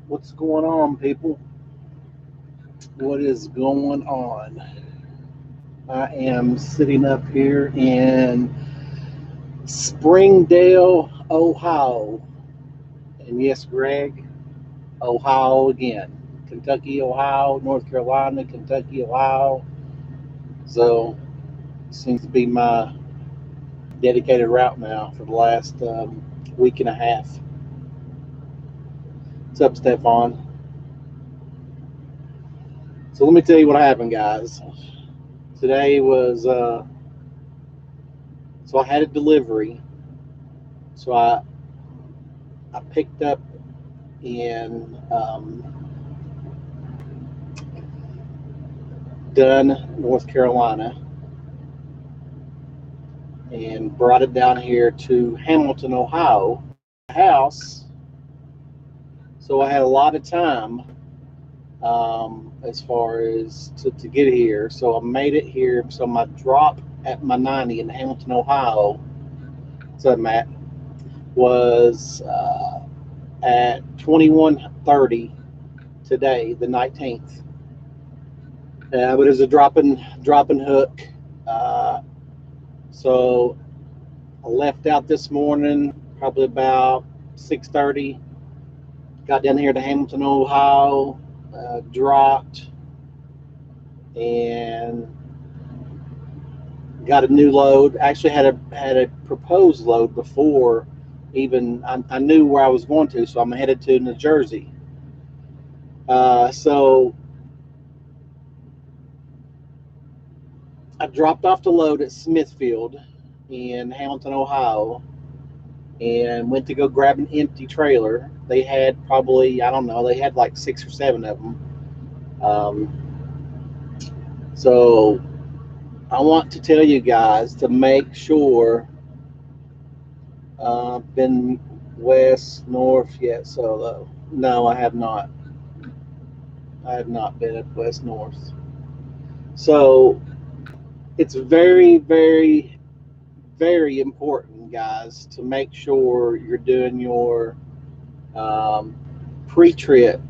What's going on, people? What is going on? I am sitting up here in Springdale, Ohio. And yes, Greg, Ohio again. Kentucky, Ohio, North Carolina, Kentucky, Ohio. So, seems to be my dedicated route now for the last week and a half. What's up, Stefan? So, let me tell you what happened, guys. Today was, so I had a delivery. So, I picked up in Dunn, North Carolina, and brought it down here to Hamilton, Ohio, house. So I had a lot of time as far as to get here. So I made it here. So my drop at my 90 in Hamilton, Ohio, what's up, Matt, was at 21:30 today, the 19th. But it was a dropping hook. Uh, so I left out this morning, probably about 6:30. Got down here to Hamilton, Ohio, dropped, and got a new load. Actually, had a proposed load before even I knew where I was going to, so I'm headed to New Jersey. So I dropped off the load at Smithfield in Hamilton, Ohio, and went to go grab an empty trailer. They had probably, I don't know, they had like 6 or 7 of them. So I want to tell you guys to make sure been west, north yet. So no, I have not. I have not been at west, north. So it's very, very, very important, guys, to make sure you're doing your um, pre-trip.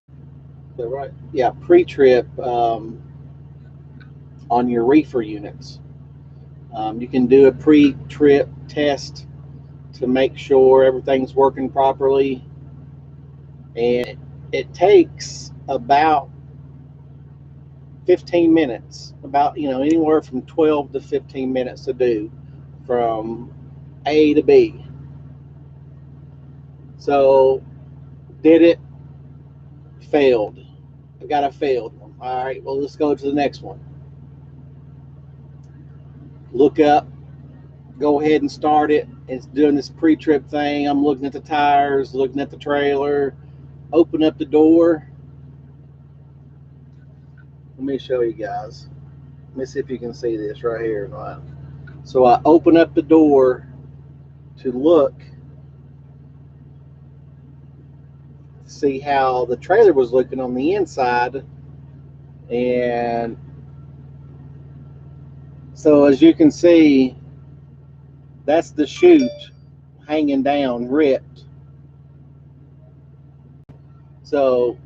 Is that right? Yeah, pre-trip on your reefer units. You can do a pre-trip test to make sure everything's working properly, and it takes about 15 minutes, about anywhere from 12 to 15 minutes to do from A to B. So did it, failed. I got a failed one. All right, well, let's go to the next one. Look up, go ahead and start it. It's doing this pre-trip thing. I'm looking at the tires, looking at the trailer, open up the door. Let me show you guys. Let me see if you can see this right here. So I open up the door to look, see how the trailer was looking on the inside. And so as you can see, that's the chute hanging down, ripped. So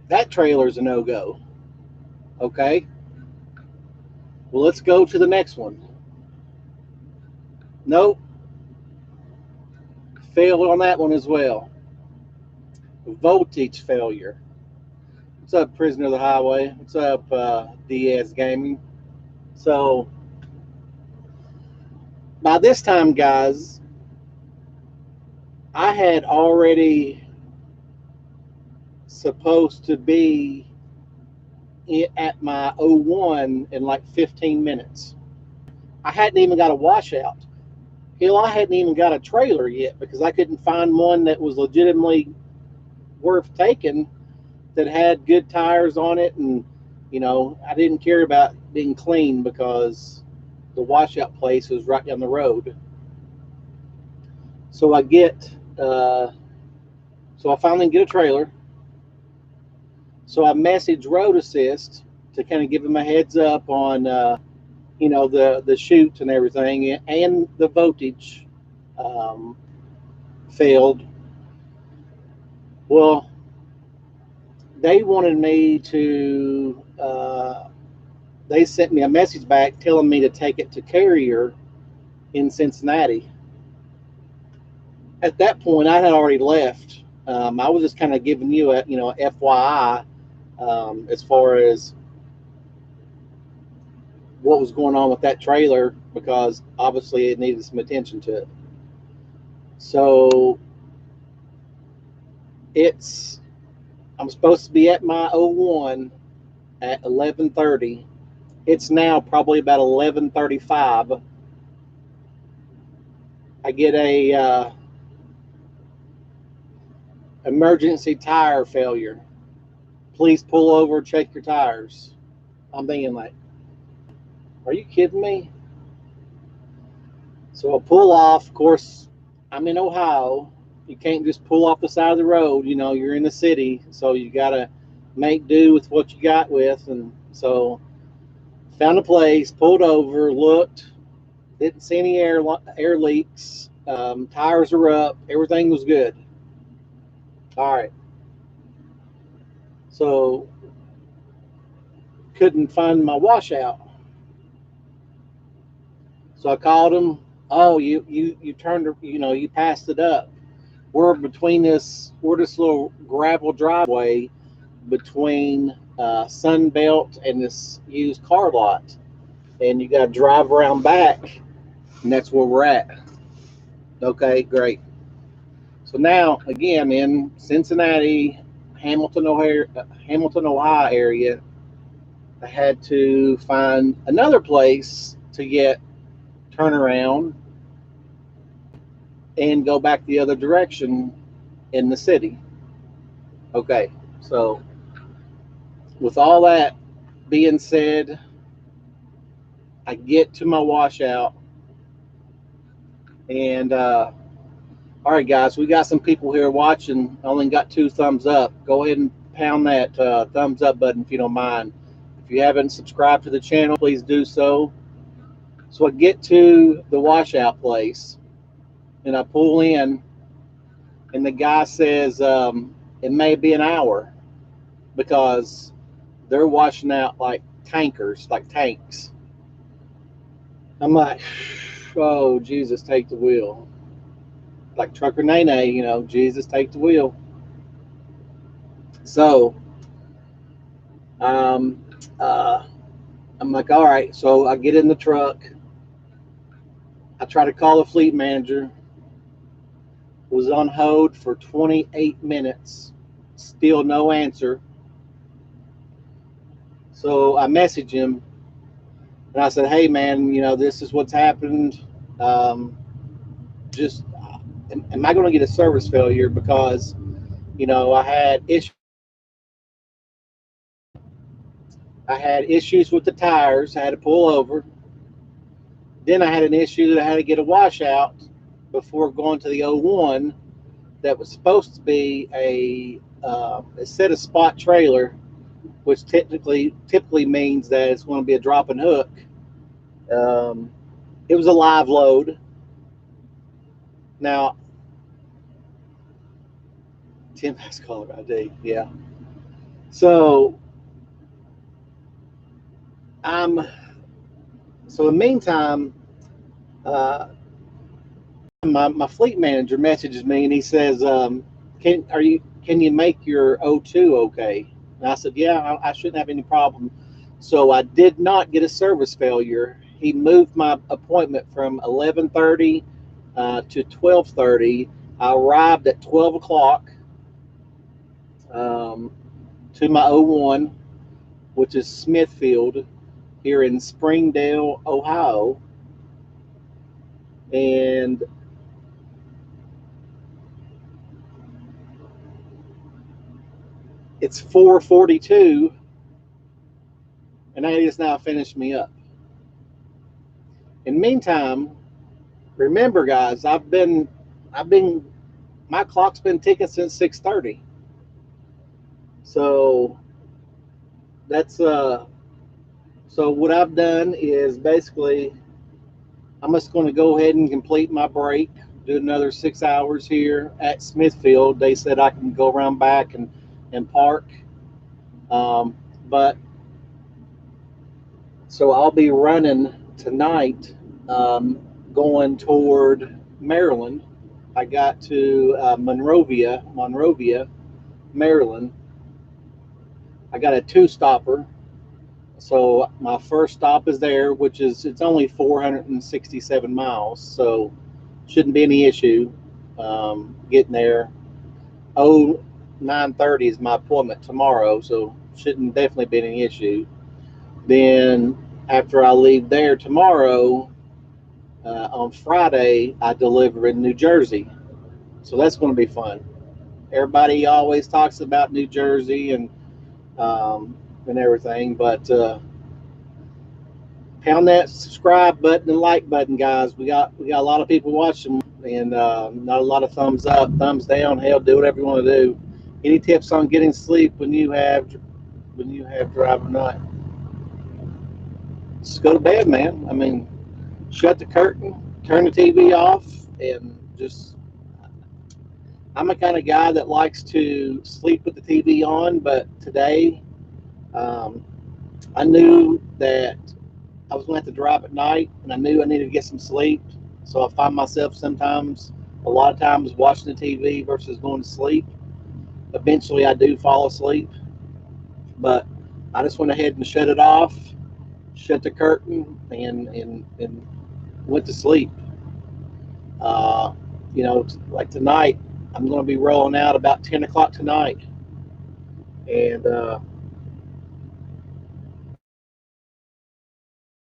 that trailer's a no-go. Okay. Well, let's go to the next one. Nope. Failed on that one as well. Voltage failure. What's up, Prisoner of the Highway? What's up, Diaz Gaming? So by this time, guys, I had already supposed to be at my O1 in like 15 minutes. I hadn't even got a washout. Hell, I hadn't even got a trailer yet because I couldn't find one that was legitimately worth taking, that had good tires on it. And I didn't care about being clean because the washout place was right down the road. So I finally get a trailer. So I message Road Assist to kind of give them a heads up on the chute and everything, and the voltage. Um, failed. Well, they wanted me to, they sent me a message back telling me to take it to Carrier in Cincinnati. At that point, I had already left. I was just kind of giving you a, FYI, as far as what was going on with that trailer, because obviously it needed some attention to it. So I'm supposed to be at my 01 at 11:30. It's now probably about 11:35. I get a emergency tire failure. Please pull over, check your tires. I'm thinking like, are you kidding me? So I pull off. Of course, I'm in Ohio. You can't just pull off the side of the road. You're in the city, so you got to make do with what you got with. And so found a place, pulled over, looked, didn't see any air leaks. Tires are up. Everything was good. All right. So couldn't find my washout. So I called them. Oh, you turned, you passed it up. We're this little gravel driveway between Sunbelt and this used car lot, and you got to drive around back, and that's where we're at. Okay, great. So now again in Cincinnati, Hamilton, Ohio area, I had to find another place to get turnaround and go back the other direction in the city. Okay, so with all that being said, I get to my washout, and all right, guys, we got some people here watching. I only got 2 thumbs up. Go ahead and pound that thumbs up button if you don't mind. If you haven't subscribed to the channel, please do so. So I get to the washout place, and I pull in, and the guy says it may be an hour because they're washing out like tankers, like tanks. I'm like, oh, Jesus, take the wheel. Like Trucker Nene, Jesus, take the wheel. So I'm like, all right. So I get in the truck. I try to call the fleet manager. Was on hold for 28 minutes. Still no answer. So I messaged him, and I said, hey, man, this is what's happened. Just, am I going to get a service failure? Because, I had issues with the tires. I had to pull over. Then I had an issue that I had to get a washout before going to the 01 that was supposed to be a set of spot trailer, which typically means that it's going to be a drop and hook. It was a live load. Now, Tim has caller ID, yeah. So so in the meantime, my fleet manager messages me, and he says, can you make your 02 okay? And I said, yeah, I shouldn't have any problem. So I did not get a service failure. He moved my appointment from 11:30 to 12:30. I arrived at 12 o'clock to my 01, which is Smithfield here in Springdale, Ohio. And it's 4:42, and that has now finished me up. In the meantime, remember, guys, my clock's been ticking since 6:30. So that's so what I've done is basically I'm just going to go ahead and complete my break. do another 6 hours here at Smithfield. They said I can go around back and park. But so I'll be running tonight, going toward Maryland. I got to Monrovia, Maryland. I got a two stopper. So my first stop is there, which is it's only 467 miles, so shouldn't be any issue getting there. Oh, 9:30 is my appointment tomorrow, so shouldn't definitely be any issue. Then after I leave there tomorrow, on Friday I deliver in New Jersey, so that's going to be fun. Everybody always talks about New Jersey and everything, but pound that subscribe button and like button, guys. We got a lot of people watching, and not a lot of thumbs up, thumbs down. Hell, do whatever you want to do. Any tips on getting sleep when you have drive or not? Just go to bed, man. I mean, shut the curtain, turn the TV off, and just. I'm a kind of guy that likes to sleep with the TV on, but today um, I knew that I was going to have to drive at night, and I knew I needed to get some sleep. So I find myself sometimes, a lot of times, watching the TV versus going to sleep. Eventually, I do fall asleep, but I just went ahead and shut it off, shut the curtain, and went to sleep. Uh, like tonight, I'm going to be rolling out about 10 o'clock tonight, and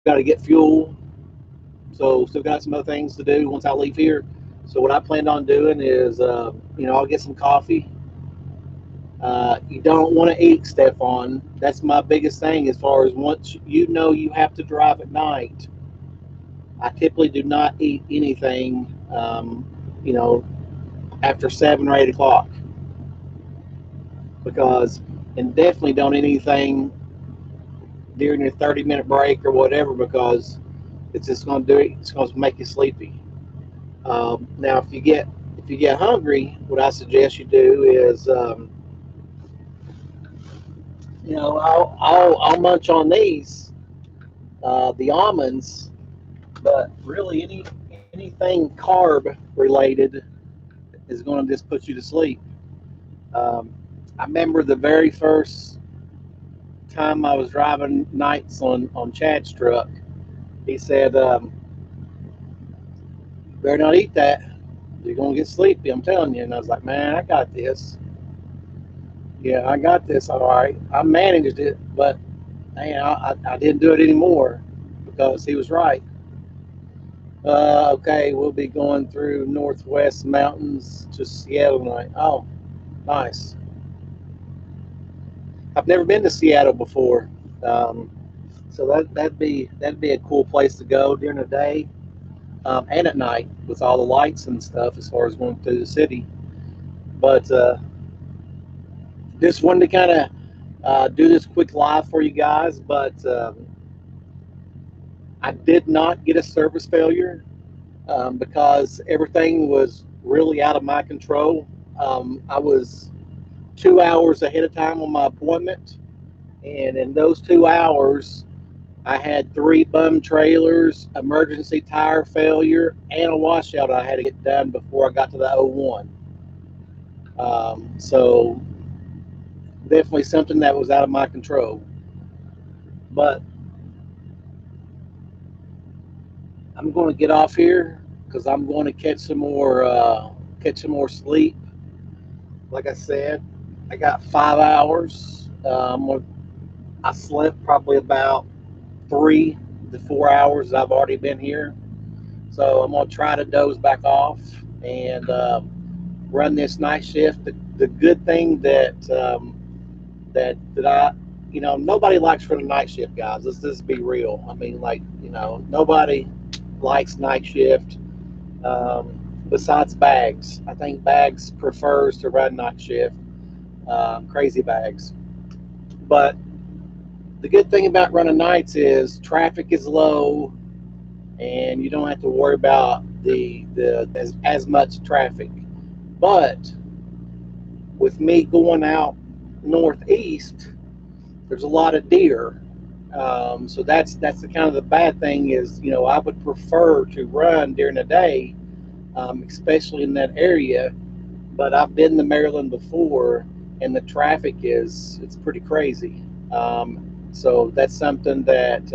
got to get fuel. So still got some other things to do once I leave here. So what I planned on doing is, I'll get some coffee. You don't want to eat, Stefan. That's my biggest thing as far as once you have to drive at night. I typically do not eat anything, you know, after 7 or 8 o'clock because, and definitely don't eat anything during your 30-minute break or whatever because it's just going to do it. It's going to make you sleepy. Now, if you get hungry, what I suggest you do is, I'll munch on these, the almonds, but really anything carb related is going to just put you to sleep. Um, I remember the very first time I was driving nights on Chad's truck. He said, "Better not eat that. You're going to get sleepy. I'm telling you." And I was like, "Man, I got this. Yeah, I got this. All right. I managed it, but man, I didn't do it anymore because he was right." Okay, we'll be going through Northwest Mountains to Seattle tonight. Oh, nice. I've never been to Seattle before, um, so that'd be a cool place to go during the day and at night with all the lights and stuff as far as going through the city. But just wanted to kind of do this quick live for you guys. But I did not get a service failure because everything was really out of my control. I was 2 hours ahead of time on my appointment, and in those 2 hours, I had three bum trailers, emergency tire failure, and a washout I had to get done before I got to the O1. So definitely something that was out of my control. But I'm going to get off here because I'm going to catch some more sleep. Like I said, I got 5 hours. I slept probably about 3 to 4 hours I've already been here. So I'm gonna try to doze back off and run this night shift. The good thing that I, nobody likes for the night shift, guys. Let's just be real. I mean, like, nobody likes night shift besides Bags. I think Bags prefers to run night shift. Crazy Bags, but the good thing about running nights is traffic is low and you don't have to worry about as much traffic. But with me going out northeast, there's a lot of deer. So that's the kind of the bad thing is, you know, I would prefer to run during the day, especially in that area. But I've been to Maryland before, and the traffic it's pretty crazy. So that's something that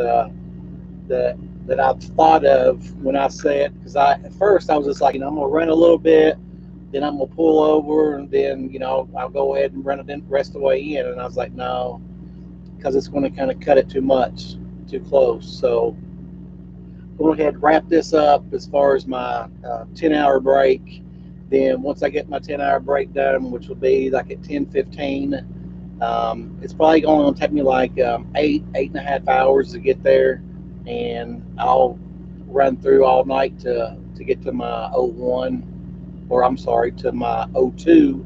I've thought of when I said, because at first I was just like, you know, I'm gonna run a little bit, then I'm gonna pull over, and then, you know, I'll go ahead and run it the rest of the way in. And I was like, no, because it's going to kind of cut it too much, too close. So go ahead and wrap this up as far as my 10-hour break. Then once I get my 10-hour break done, which will be like at 10:15, it's probably going to take me like 8.5 hours to get there, and I'll run through all night to get to my 01, or I'm sorry, to my 02,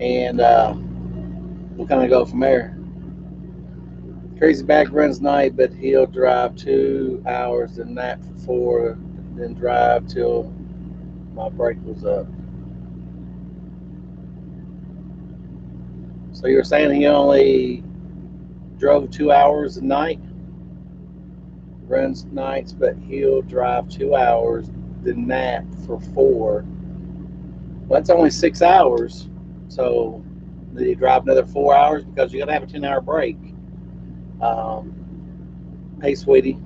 and we'll kind of go from there. Crazy Bag runs night, but he'll drive 2 hours and nap for 4, then drive till my break was up. So you're saying he only drove 2 hours a night? Runs nights, but he'll drive 2 hours, then nap for 4. Well, that's only 6 hours. So did he drive another 4 hours? Because you got to have a 10-hour break. Hey, sweetie.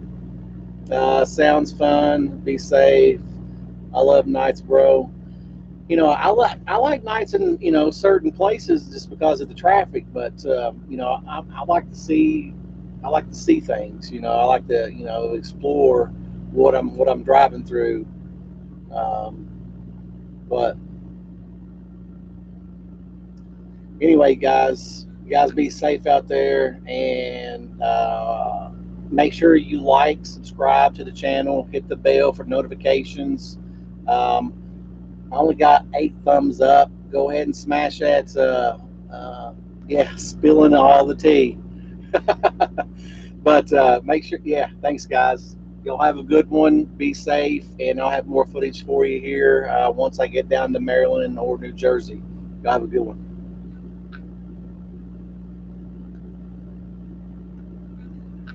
Sounds fun. Be safe. I love nights, bro. You know, I like nights in, you know, certain places just because of the traffic. But you know, I like to see things. You know, I like to, you know, explore what I'm driving through. But anyway, guys, you guys be safe out there, and make sure you like, subscribe to the channel, hit the bell for notifications. I only got 8 thumbs up. Go ahead and smash that. Yeah, spilling all the tea. But make sure, yeah, thanks, guys. Y'all have a good one. Be safe, and I'll have more footage for you here once I get down to Maryland or New Jersey. Y'all have a good one.